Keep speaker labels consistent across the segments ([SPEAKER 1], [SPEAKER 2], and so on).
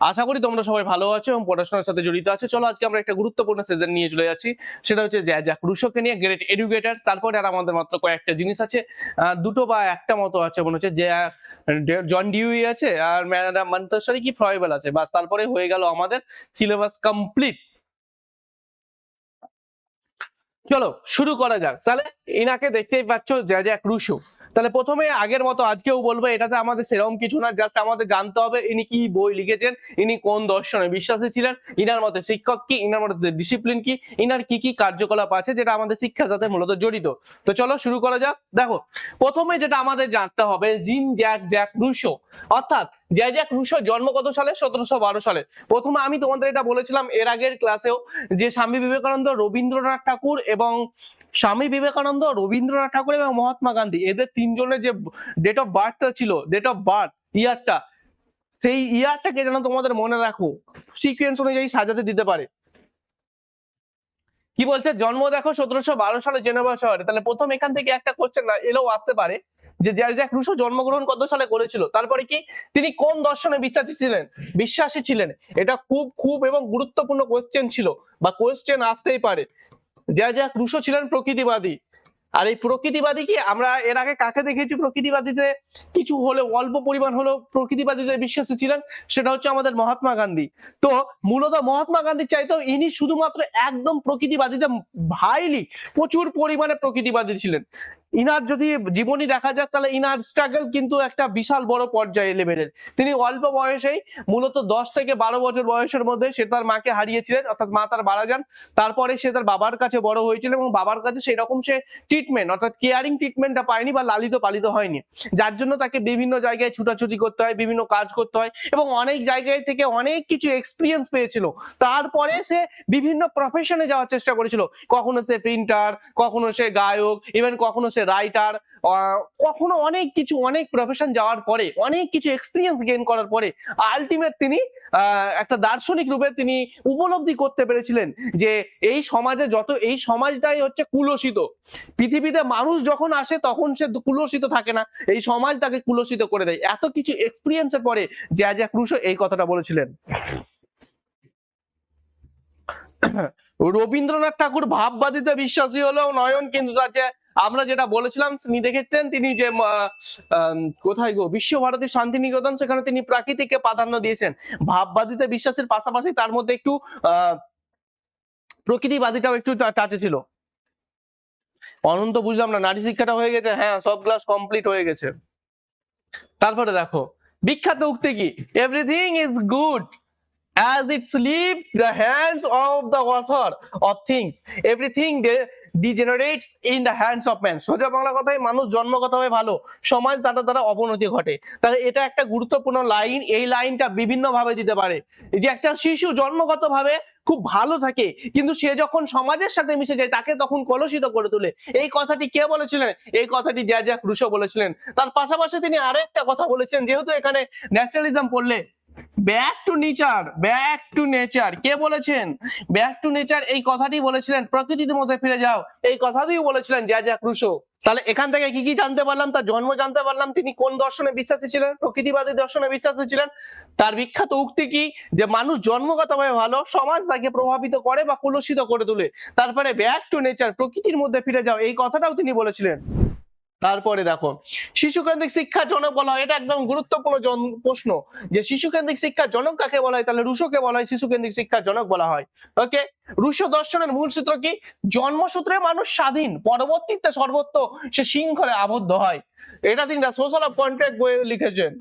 [SPEAKER 1] আশা করি তোমরা সবাই ভালো আছো এবং পড়াশোনার সাথে জড়িত আছো। চলো আজকে আমরা একটা গুরুত্বপূর্ণ সেশন নিয়ে চলে যাচ্ছি, সেটা হচ্ছে জ্যাক রুসোকে নিয়ে, গ্রেট এডুকেটার্স। তারপরে আর আমাদের মাত্র কয়েকটা জিনিস আছে, দুটো বা একটা মতো আছে মনে হচ্ছে, যে জন ডিউই আছে আর ম্যাডাম মন্তেশ্বরী কি ফ্রয়েবেল আছে, বাস তারপরে হয়ে গেল আমাদের সিলেবাস কমপ্লিট। চলো শুরু করা যাক। তাহলে ইনাকে দেখতেই পাচ্ছ, জ্যাক রুসো। তাহলে প্রথমে আগের মতো আজকেও বলবো, এটাতে আমাদের সেরকম কিছু না, জাস্ট আমাদের জানতে হবে ইনি কি বই লিখেছেন, ইনি কোন দর্শনে বিশ্বাসী ছিলেন, ইনার মতে শিক্ষক কি, ইনার মতে ডিসিপ্লিন কি, ইনার কি কি কার্যকলাপ আছে যেটা আমাদের শিক্ষার সাথে মূলত জড়িত। তো চলো শুরু করা যাক। দেখো, প্রথমে যেটা আমাদের জানতে হবে, জিন জ্যাক রুসো, অর্থাৎ জ্যাক রুসোর জন্ম কত সালে? 1712 সালে। প্রথমে আমি তোমাদের এটা বলেছিলাম এর আগের ক্লাসেও, যে স্বামী বিবেকানন্দ, রবীন্দ্রনাথ ঠাকুর এবং মহাত্মা গান্ধী, এদের তিনজনের যে ডেট অফ বার্থটা ছিল, ডেট অফ বার্থ ইয়ারটা, সেই ইয়ারটাকে যেন তোমাদের মনে রাখো, সিকোয়েন্স অনুযায়ী সাজাতে দিতে পারে। কি বলছে? জন্ম দেখো 1712 সালে জেনেভা শহরে। তাহলে প্রথম এখান থেকে একটা কোশ্চেন না এলেও আসতে পারে, যে জ্যাক রুসো জন্মগ্রহণ কত সালে করেছিল, তারপরে কি তিনি কোন দর্শনে বিশ্বাসী ছিলেন। এটা খুব খুব এবং গুরুত্বপূর্ণ কোশ্চেন ছিল, বা কোশ্চেন আসতেই পারে। জ্যাক রুসো ছিলেন প্রকৃতিবাদী। আর এই প্রকৃতিবাদী কি, আমরা এর আগে কাকে দেখেছি প্রকৃতিবাদীতে কিছু হলে, অল্প পরিমাণ হলেও প্রকৃতিবাদীতে বিশ্বাসী ছিলেন, সেটা হচ্ছে আমাদের মহাত্মা গান্ধী। তো মূলত মহাত্মা গান্ধীর চাইতেও ইনি শুধুমাত্র একদম প্রকৃতিবাদীতে হাইলি প্রচুর পরিমাণে প্রকৃতিবাদী ছিলেন। ইনার যদি জীবনী দেখা যাক, তাহলে ইনার স্ট্রাগল কিন্তু একটা বিশাল বড় পর্যায়ে লেভেলের। তিনি অল্প বয়সেই, মূলত 10 থেকে 12 বছর বয়সের মধ্যে সে তার মাকে হারিয়েছিলেন, অর্থাৎ মা তার মারা যান। তারপরে সে তার বাবার কাছে বড় হয়েছিল, এবং বাবার কাছে সেই রকম সে ট্রিটমেন্ট, অর্থাৎ কেয়ারিং ট্রিটমেন্টটা পায়নি, বা লালিত পালিত হয়নি, যার জন্য তাকে বিভিন্ন জায়গায় ছুটাছুটি করতে হয়, বিভিন্ন কাজ করতে হয়, এবং অনেক জায়গায় থেকে অনেক কিছু এক্সপিরিয়েন্স পেয়েছিল। তারপরে সে বিভিন্ন প্রফেশনে যাওয়ার চেষ্টা করেছিল, কখনো সে প্রিন্টার, কখনো সে গায়ক, ইভেন কখনো সে রাইটার, কখনো অনেক কিছু, অনেক প্রফেশন যাওয়ার পরে, অনেক কিছু এক্সপিরিয়েন্স গেইন করার পরে আলটিমেট তিনি একটা দার্শনিক রূপে তিনি উপলব্ধি করতে পেরেছিলেন যে এই সমাজে এই সমাজটাই হচ্ছে কুলসিত। পৃথিবীতে মানুষ যখন আসে তখন সে কুলসিত থাকে না, এই সমাজ তাকে কুলসিত করে দেয়। এত কিছু এক্সপিরিয়েন্সের পরে জ্যাক রুসো এই কথাটা বলেছিলেন। রবীন্দ্রনাথ ঠাকুর ভাববাদীতে বিশ্বাসী হলেও নয়ন কিন্তু আছে। আমরা যেটা বলেছিলাম, তিনি দেখেছেন, তিনি যে কোথায় গো, বিশ্বভারতী শান্তিনিকেতন, সেখানে তিনি প্রাকৃতিককে প্রাধান্য দিয়েছেন। ভাববাদীতে বিশ্বাসের পাশাপাশি তার মধ্যে একটু প্রকৃতিবাদীটাও একটু টাচে ছিল। অনন্ত বুঝলাম না, নারী শিক্ষাটা হয়ে গেছে? হ্যাঁ, সব ক্লাস কমপ্লিট হয়ে গেছে। তারপরে দেখো, বিখ্যাত উক্তি কি? Everything is good as it leaves the hands of the author of things, everything degenerates in the hands of man. সোজা বাংলা কথায়, মানুষ জন্মগতভাবে ভালো, সমাজ তার দ্বারা অবনতি ঘটে। তাহলে এটা একটা গুরুত্বপূর্ণ লাইন। এই লাইনটা বিভিন্ন ভাবে দিতে পারে, যে একটা শিশু জন্মগতভাবে খুব ভালো থাকে, কিন্তু সে যখন সমাজের সাথে মিশে যায় তাকে তখন কলুষিত করে তোলে। এই কথাটি কে বলেছিলেন? এই কথাটি জ্যাক রুসো বলেছিলেন। তার পাশাপাশি তিনি আরো একটা কথা বলেছেন, যেহেতু এখানে ন্যাচারালিজম পড়লে, ব্যাক টু নেচার কে বলেছেন? ব্যাক টু নেচার এই কথাটি বলেছিলেন, প্রকৃতির মধ্যে ফিরে যাও, এই কথাটিও বলেছিলেন জ্যাক রুসো। তাহলে এখান থেকে কি কি জানতে পারলাম? তার জন্ম জানতে পারলাম, তিনি কোন দর্শনে বিশ্বাসী ছিলেন, প্রকৃতিবাদী দর্শনে বিশ্বাসী ছিলেন। তার বিখ্যাত উক্তি কি? যে মানুষ জন্মগতভাবে ভালো, সমাজ তাকে প্রভাবিত করে বা কলুষিত করে তোলে। তারপরে ব্যাক টু নেচার, প্রকৃতির মধ্যে ফিরে যাও, এই কথাটাও তিনি বলেছিলেন। তারপরে দেখো, শিশুকেন্দ্রিক শিক্ষার জনক বলা হয়। এটা একদম গুরুত্বপূর্ণ প্রশ্ন, যে শিশুকেন্দ্রিক শিক্ষার জনক কাকে বলা হয়? তাহলে রুসোকে বলা হয় শিশুকেন্দ্রিক শিক্ষার জনক বলা হয়। ওকে, রুসো দর্শনের মূল সূত্র কি? জন্মসূত্রে মানুষ স্বাধীন, পরবর্তীতে সর্বত্র সে শৃঙ্খলে আবদ্ধ হয়। এটা তিনি সোশ্যাল অফ কন্ট্রাক্ট বইয়ে লিখেছেন।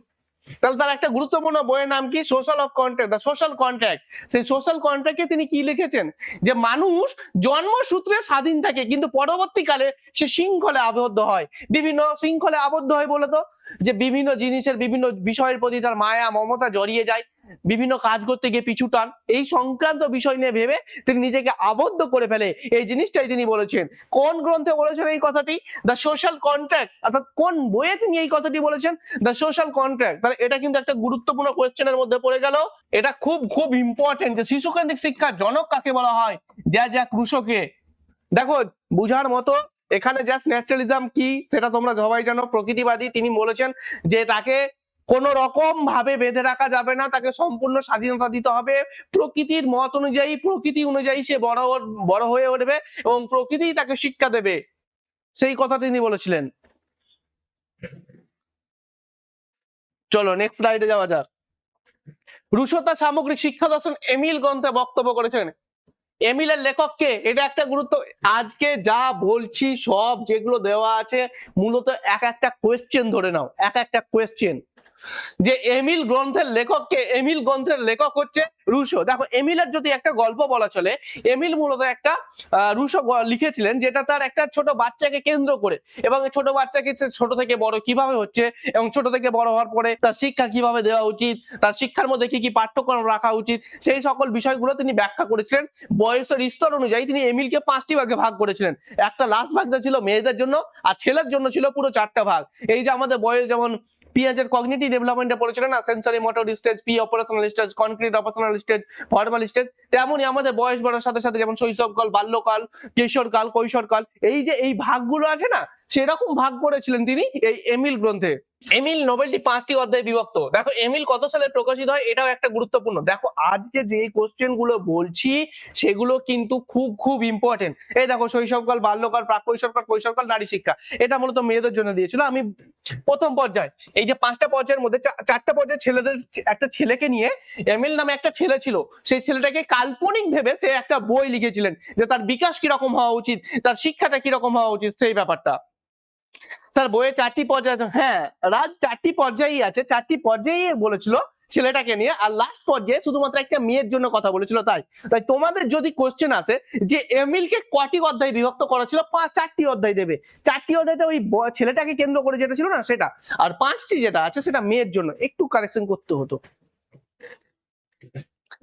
[SPEAKER 1] তাহলে তার একটা গুরুত্বপূর্ণ বইয়ের নাম কি? Social of contract, social contract. সেই সোশ্যাল কন্ট্রাক্টে তিনি কি লিখেছেন? যে মানুষ জন্মসূত্রে স্বাধীন থাকে, কিন্তু পরবর্তীকালে সে শৃঙ্খলে আবদ্ধ হয়। বিভিন্ন শৃঙ্খলে আবদ্ধ হয় বলে তো, যে বিভিন্ন জিনিসের, বিভিন্ন বিষয়ের প্রতি তার মায়া মমতা জড়িয়ে যায়, বিভিন্ন কাজ করতে গিয়ে পিছু টান, এই সংক্রান্ত বিষয় নিয়ে ভেবে তিনি নিজেকে আবদ্ধ করে ফেলে। এই জিনিসটাই তিনি বলেছেন। কোন গ্রন্থে বলেছেন এই কথাটি? The social contract. অর্থাৎ কোন বইয়ে তিনি এই কথাটি বলেছেন? The social contract. তাহলে এটা কিন্তু একটা গুরুত্বপূর্ণ কোয়েশ্চেনের মধ্যে পড়ে গেল। এটা খুব খুব ইম্পর্টেন্ট, যে শিশুকেন্দ্রিক শিক্ষার জনক কাকে বলা হয়? জ্যাক রুসোকে। দেখো, বুঝার মতো, এখানে জাস্ট ন্যাচারালিজম কি সেটা তোমরা সবাই জানো। প্রকৃতিবাদী, তিনি বলেছেন যে তাকে কোন রকম ভাবে বেঁধে রাখা যাবে না, তাকে সম্পূর্ণ স্বাধীনতা দিতে হবে। প্রকৃতির মত অনুযায়ী, প্রকৃতি অনুযায়ী সে বড় হয়ে উঠবে এবং প্রকৃতি তাকে শিক্ষা দেবে, সেই কথা তিনি বলেছিলেন। চলো নেক্সট স্লাইডে যাওয়া যাক। রুশো তার সামগ্রিক শিক্ষা দর্শন এমিল গ্রন্থে বক্তব্য করেছেন। এমিলের লেখককে, এটা একটা গুরুত্ব, আজকে যা বলছি সব যেগুলো দেওয়া আছে মূলত এক একটা কোয়েশ্চেন ধরে নাও, এক একটা কোয়েশ্চেন। যে এমিল গ্রন্থের লেখককে, এমিল গ্রন্থের লেখক হচ্ছে রুশো। দেখো এমিলের যদি একটা গল্প বলা চলে, এমিল মূলত একটা রুশো লিখেছিলেন যেটা তার একটা ছোট বাচ্চাকে কেন্দ্র করে, এবং ছোট বাচ্চাকে ছোট থেকে বড় কিভাবে হচ্ছে এবং ছোট থেকে বড় হওয়ার পরে তার শিক্ষা কিভাবে দেওয়া উচিত, তার শিক্ষার মধ্যে কি কি পাঠ্যক্রম রাখা উচিত, সেই সকল বিষয়গুলো তিনি ব্যাখ্যা করেছিলেন। বয়সের স্তর অনুযায়ী তিনি এমিলকে 5টি ভাগে ভাগ করেছিলেন। একটা লাস্ট ভাগটা ছিল মেয়েদের জন্য, আর ছেলের জন্য ছিল পুরো 4টা ভাগ। এই যে আমাদের বয়স যেমন পিএজের কগনিটিভ ডেভেলপমেন্টে পড়েছিলেন না, sensory motor stage, P operational stage, concrete operational stage, formal stage, তেমনই আমাদের বয়স বাড়ার সাথে সাথে যেমন শৈশবকাল, বাল্যকাল, কিশোরকাল, কৈশোরকাল, এই যে এই ভাগগুলো আছে না, সেরকম ভাগ করেছিলেন তিনি এই এমিল গ্রন্থে। এমিল নোবেলটি 5টি অধ্যায়ে বিভক্ত। দেখো এমিল কত সালে প্রকাশিত হয় এটাও একটা গুরুত্বপূর্ণ। দেখো আজকে যে কোশ্চেন গুলো বলছি সেগুলো কিন্তু খুব খুব ইম্পর্টেন্ট। এই দেখো শৈশবকাল, বাল্যকাল, প্রাক কৈশোরকাল, কৈশোরকাল, নারী শিক্ষা, এটা মূলত মেয়েদের জন্য দিয়েছিল। আমি প্রথম পর্যায়ে, এই যে 5টা পর্যায়ের মধ্যে 4টা পর্যায়ে ছেলেদের, একটা ছেলেকে নিয়ে, এমিল নামে একটা ছেলে ছিল, সেই ছেলেটাকে কাল্পনিক ভেবে সে একটা বই লিখেছিলেন যে তার বিকাশ কিরকম হওয়া উচিত, তার শিক্ষাটা কিরকম হওয়া উচিত, সেই ব্যাপারটা। স্যার বইয়ে 4টি পর্যায়ে আছে, হ্যাঁ রাত 4টি পর্যায়েই আছে, 4টি পর্যায়ে বলেছিল ছেলেটাকে নিয়ে, আর লাস্ট পর্যায়ে শুধুমাত্র একটা মেয়ের জন্য কথা বলেছিল। তাই তাই তোমাদের যদি কোশ্চেন আসে যে এমিলকে কটি অধ্যায় বিভক্ত করা ছিল, 4টি অধ্যায় দেবে। 4টি অধ্যায়তে ওই ছেলেটাকে কেন্দ্র করে যেটা ছিল না সেটা, আর 5টি যেটা আছে সেটা মেয়ের জন্য। একটু কারেকশন করতে হতো।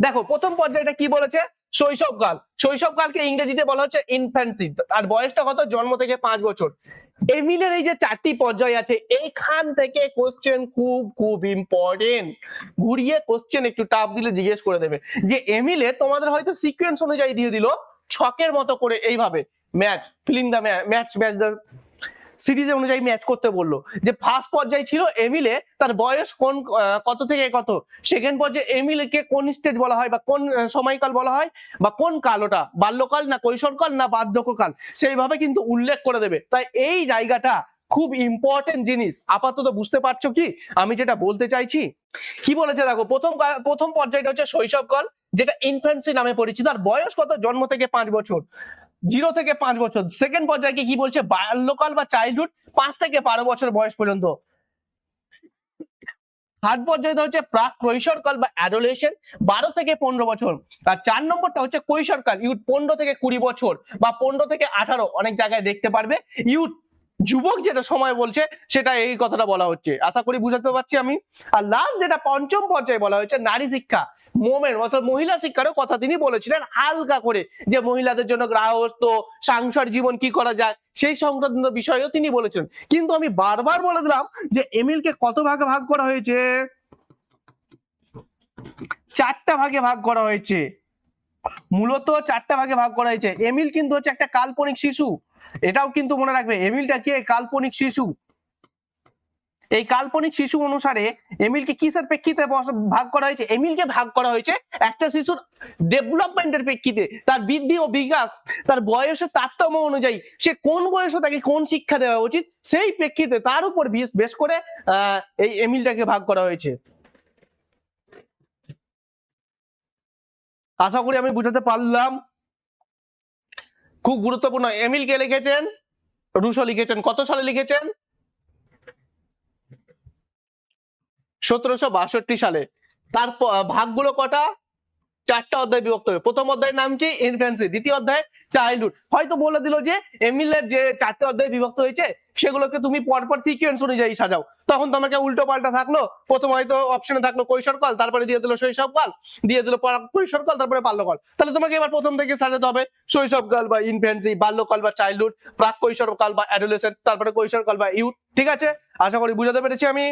[SPEAKER 1] দেখো প্রথম পর্যায়টা কি বলেছে, শৈশবকাল। শৈশবকালকে ইংরেজিতে বলা হচ্ছে ইনফ্যান্সি, আর বয়সটা কত, জন্ম থেকে 5 বছর। এমিলের এই যে 4টি পর্যায় আছে, এইখান থেকে কোশ্চেন খুব খুব ইম্পর্টেন্ট। ঘুরিয়ে কোশ্চেন একটু টাফ দিলে জিজ্ঞেস করে দেবে যে এমিলে তোমাদের হয়তো সিকোয়েন্স অনুযায়ী দিয়ে দিল ছকের মতো করে, এইভাবে match filling the match the সিরিজের অনুযায়ী ম্যাচ করতে বললো। যে ফার্স্ট পর্যায়ে ছিল এমিলে, তার বয়স কোন কত থেকে কত, সেকেন্ড পর্যায়ে এমিলকে কোন স্টেজ বলা হয় বা কোন সময়কাল বলা হয় বা কোন কাল, ওটা বাল্যকাল না কৈশোরকাল না বার্ধক্যকাল, সেইভাবে কিন্তু উল্লেখ করে দেবে। তাই এই জায়গাটা খুব ইম্পর্টেন্ট জিনিস। আপাতত বুঝতে পারছো কি আমি যেটা বলতে চাইছি? কি বলেছে দেখো, প্রথম পর্যায়টা হচ্ছে শৈশবকাল, যেটা ইনফ্যান্সি নামে পরিচিত, আর বয়স কত, জন্ম থেকে 5 বছর, 0 থেকে 5 বছর। সেকেন্ড পর্যায়কে কি বলছে, বাল্যকাল বা চাইল্ডহুড, 5 থেকে 12 বছর বয়স পর্যন্ত। থার্ড পর্যায়টা হচ্ছে প্রাক কৈশোরকাল বা অ্যাডোলেসেন্ট, 12 থেকে 15 বছর। আর 4 নম্বরটা হচ্ছে কৈশোরকাল, ইউথ, 15 থেকে 20 বছর বা 15 থেকে 18, অনেক জায়গায় দেখতে পারবে ইউথ, যুবক যেটা সময় বলছে সেটা, এই কথাটা বলা হচ্ছে। আশা করি বুঝাতে পারছি আমি। আর লাস্ট যেটা পঞ্চম পর্যায়ে বলা হয়েছে নারী শিক্ষা, মোমের অর্থাৎ মহিলা শিক্ষারও কথা তিনি বলেছিলেন হালকা করে, যে মহিলাদের জন্য গৃহস্থ সংসার জীবন কি করা যায় সেই সংক্রান্ত বিষয়েও তিনি বলেছেন। কিন্তু আমি বারবার বলে দিলাম যে এমিলকে কত ভাগে ভাগ করা হয়েছে, 4টা ভাগে ভাগ করা হয়েছে, মূলত 4টা ভাগে ভাগ করা হয়েছে। এমিল কিন্তু হচ্ছে একটা কাল্পনিক শিশু, এটাও কিন্তু মনে রাখবে, এমিলটা কি কাল্পনিক শিশু। এই কাল্পনিক শিশু অনুসারে এমিলকে কিসের প্রেক্ষিতে ভাগ করা হয়েছে, এমিলকে ভাগ করা হয়েছে একটা শিশুর ডেভেলপমেন্টের প্রেক্ষিতে, তার বৃদ্ধি ও বিকাশ, তার বয়সের তারতম্য অনুযায়ী সে কোন বয়সে তাকে কোন শিক্ষা দেওয়া উচিত, সেই প্রেক্ষিতে তার উপর বেশ করে এই এমিলটাকে ভাগ করা হয়েছে। আশা করি আমি বুঝাতে পারলাম। খুব গুরুত্বপূর্ণ। এমিল কে লিখেছেন, রুশো লিখেছেন। কত সালে লিখেছেন, 1762 সালে। তার ভাগগুলো কটা, 4টা অধ্যায় বিভক্ত হবে। প্রথম অধ্যায়ের নাম কি, ইনফ্যান্সি। দ্বিতীয় অধ্যায় চাইল্ডহুড। হয়তো বলে দিল যে এমিলের যে 4টে অধ্যায় বিভক্ত হয়েছে সেগুলোকে তুমি পরপর সিকোয়েন্স অনুযায়ী সাজাও, তখন তোমাকে উল্টো পাল্টা থাকলো। প্রথম হয়তো অপশনে থাকলো কৈশোরকাল, তারপরে দিয়ে দিল শৈশবকাল, দিয়ে দিল কৈশোরকাল, তারপরে বাল্যকাল। তাহলে তোমাকে এবার প্রথম থেকে সাজাতে হবে শৈশবকাল বা ইনফ্যান্সি, বাল্যকাল বা চাইল্ডহুড, প্রাক কৈশোরকাল বা অ্যাডোলেসেন্ট, তারপরে কৈশোরকাল বা ইউথ। ঠিক আছে, আশা করি বুঝাতে পেরেছি আমি।